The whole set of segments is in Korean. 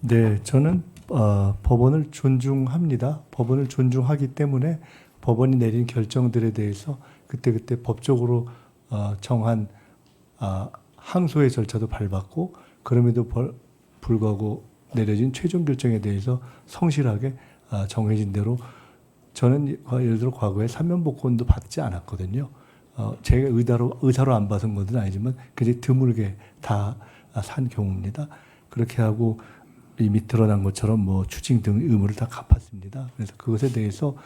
네, 저는 법원을 존중합니다. 법원을 존중하기 때문에 법원이 내린 결정들에 대해서 그때그때 법적으로 정한 항소의 절차도 밟았고, 그럼에도 불구하고 내려진 최종 결정에 대해서 성실하게 정해진 대로 저는 예를 들어 과거에 사면복권도 받지 않았거든요. 제가 의사로 안 받은 것은 아니지만 굉장히 드물게 다 산 경우입니다. 그렇게 하고 이미 드러난 것처럼 뭐 추징 등 의무를 다 갚았습니다. 그래서 그것에 대해서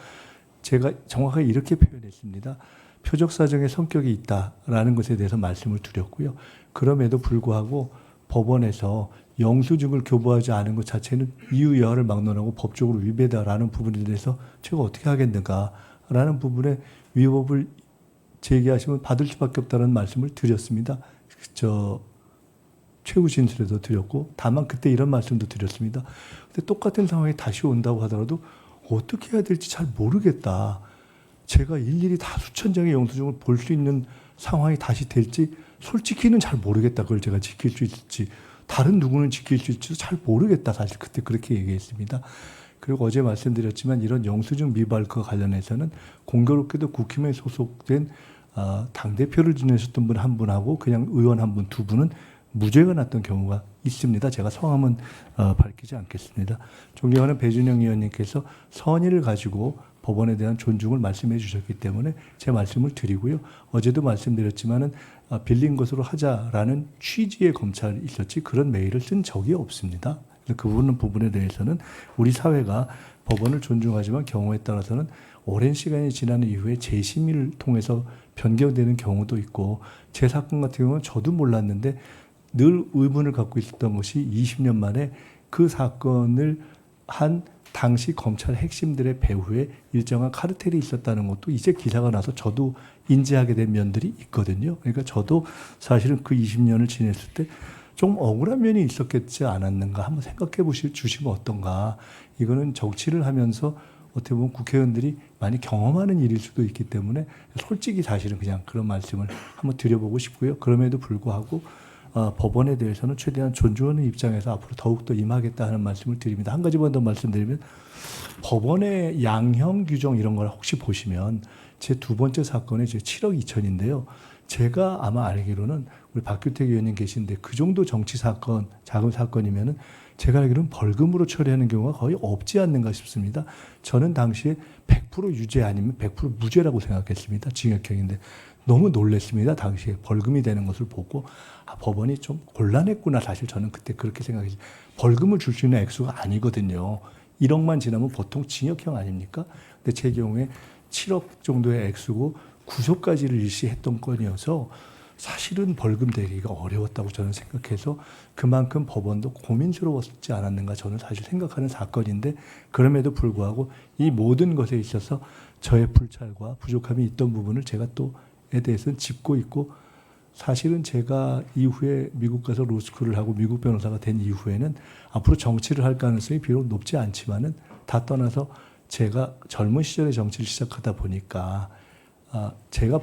제가 정확하게 이렇게 표현했습니다. 표적 사정의 성격이 있다라는 것에 대해서 말씀을 드렸고요. 그럼에도 불구하고 법원에서 영수증을 교부하지 않은 것 자체는 이유여하를 막론하고 법적으로 위배다라는 부분에 대해서 제가 어떻게 하겠는가라는 부분에 위법을 제기하시면 받을 수밖에 없다는 말씀을 드렸습니다. 최후 진술에도 드렸고, 다만 그때 이런 말씀도 드렸습니다. 근데 똑같은 상황이 다시 온다고 하더라도 어떻게 해야 될지 잘 모르겠다. 제가 일일이 다 수천 장의 영수증을 볼 수 있는 상황이 다시 될지 솔직히는 잘 모르겠다. 그걸 제가 지킬 수 있을지, 다른 누구는 지킬 수 있을지 잘 모르겠다. 사실 그때 그렇게 얘기했습니다. 그리고 어제 말씀드렸지만 이런 영수증 미발과 관련해서는 공교롭게도 국힘에 소속된 당대표를 지내셨던 분 한 분하고 그냥 의원 한 분, 두 분은 무죄가 났던 경우가 있습니다. 제가 성함은 밝히지 않겠습니다. 존경하는 배준영 의원님께서 선의를 가지고 법원에 대한 존중을 말씀해 주셨기 때문에 제 말씀을 드리고요. 어제도 말씀드렸지만은 빌린 것으로 하자라는 취지의 검찰이 있었지 그런 메일을 쓴 적이 없습니다. 그 부분에 대해서는 우리 사회가 법원을 존중하지만 경우에 따라서는 오랜 시간이 지난 이후에 재심의를 통해서 변경되는 경우도 있고, 제 사건 같은 경우는 저도 몰랐는데 늘 의문을 갖고 있었던 것이 20년 만에 그 사건을 한 당시 검찰 핵심들의 배후에 일정한 카르텔이 있었다는 것도 이제 기사가 나서 저도 인지하게 된 면들이 있거든요. 그러니까 저도 사실은 그 20년을 지냈을 때 좀 억울한 면이 있었겠지 않았는가 한번 생각해 주시면 어떤가. 이거는 정치를 하면서 어떻게 보면 국회의원들이 많이 경험하는 일일 수도 있기 때문에 솔직히 사실은 그냥 그런 말씀을 한번 드려보고 싶고요. 그럼에도 불구하고 법원에 대해서는 최대한 존중하는 입장에서 앞으로 더욱더 임하겠다 하는 말씀을 드립니다. 한 가지만 더 말씀드리면, 법원의 양형 규정 이런 걸 혹시 보시면 제 두 번째 사건에 제 7억 2천인데요. 제가 아마 알기로는 우리 박규택 의원님 계신데 그 정도 정치 사건, 작은 사건이면은 제가 알기로는 벌금으로 처리하는 경우가 거의 없지 않는가 싶습니다. 저는 당시에 100% 유죄 아니면 100% 무죄라고 생각했습니다. 징역형인데 너무 놀랐습니다. 당시에 벌금이 되는 것을 보고 법원이 좀 곤란했구나. 사실 저는 그때 그렇게 생각했어요. 벌금을 줄 수 있는 액수가 아니거든요. 1억만 지나면 보통 징역형 아닙니까? 근데 제 경우에 7억 정도의 액수고 구속까지를 일시했던 건이어서 사실은 벌금 내기가 어려웠다고 저는 생각해서 그만큼 법원도 고민스러웠지 않았는가 저는 사실 생각하는 사건인데, 그럼에도 불구하고 이 모든 것에 있어서 저의 불찰과 부족함이 있던 부분을 제가 또에 대해서는 짚고 있고, 사실은 제가 이후에 미국 가서 로스쿨을 하고 미국 변호사가 된 이후에는 앞으로 정치를 할 가능성이 비록 높지 않지만은 다 떠나서 제가 젊은 시절에 정치를 시작하다 보니까 제가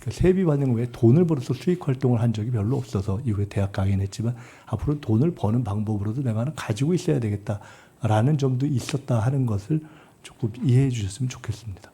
세비 받는 외에 돈을 벌어서 수익 활동을 한 적이 별로 없어서 이후에 대학 강의했지만 앞으로 돈을 버는 방법으로도 내가 하나 가지고 있어야 되겠다라는 점도 있었다 하는 것을 조금 이해해 주셨으면 좋겠습니다.